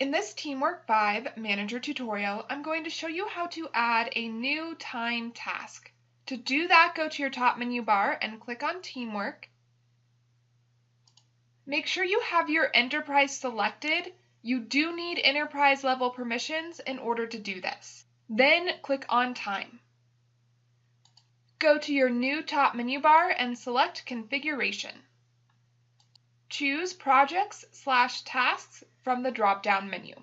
In this TeamWork 5 Manager tutorial, I'm going to show you how to add a new time task. To do that, go to your top menu bar and click on TeamWork. Make sure you have your enterprise selected. You do need enterprise level permissions in order to do this. Then click on Time. Go to your new top menu bar and select Configuration. Choose Projects/Tasks from the drop-down menu.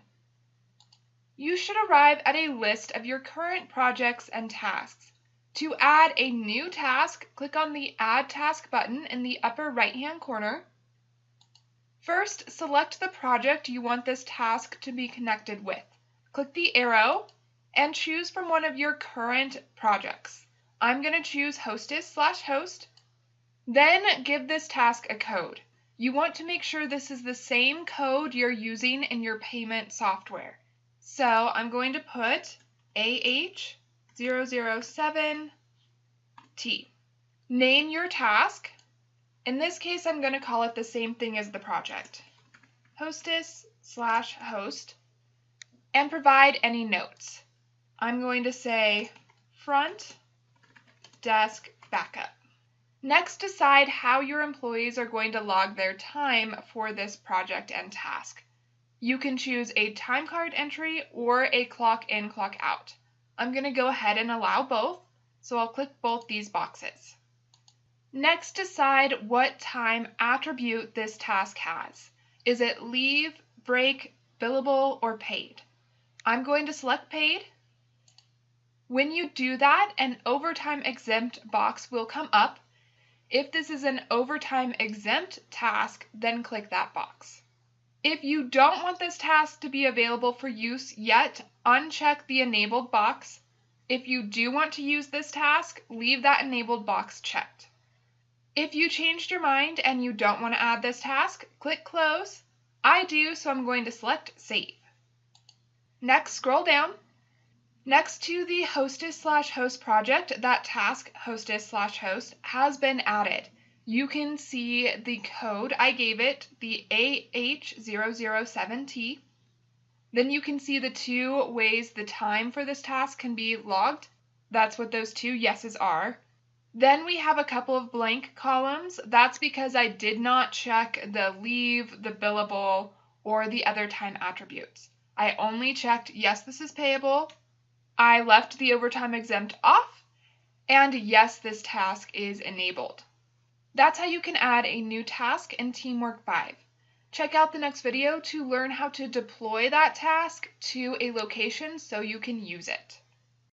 You should arrive at a list of your current projects and tasks. To add a new task, click on the Add Task button in the upper right-hand corner. First, select the project you want this task to be connected with. Click the arrow and choose from one of your current projects. I'm going to choose Hostess/Host. Then give this task a code. You want to make sure this is the same code you're using in your payment software. So I'm going to put AH007T. Name your task. In this case, I'm going to call it the same thing as the project, Hostess/Host, and provide any notes. I'm going to say front desk backup. Next, decide how your employees are going to log their time for this project and task. You can choose a time card entry or a clock in, clock out. I'm going to go ahead and allow both, so I'll click both these boxes. Next, decide what time attribute this task has. Is it leave, break, billable, or paid? I'm going to select paid. When you do that, an overtime exempt box will come up. If this is an overtime exempt task, then click that box. If you don't want this task to be available for use yet, uncheck the enabled box. If you do want to use this task, leave that enabled box checked. If you changed your mind and you don't want to add this task, click close. I do, so I'm going to select save. Next, scroll down. Next to the Hostess/Host project, that task, Hostess/Host, has been added. You can see the code I gave it, the AH007T. Then you can see the two ways the time for this task can be logged. That's what those two yeses are. Then we have a couple of blank columns. That's because I did not check the leave, the billable, or the other time attributes. I only checked, yes, this is payable. I left the overtime exempt off, and yes, this task is enabled. That's how you can add a new task in TeamWork 5. Check out the next video to learn how to deploy that task to a location so you can use it.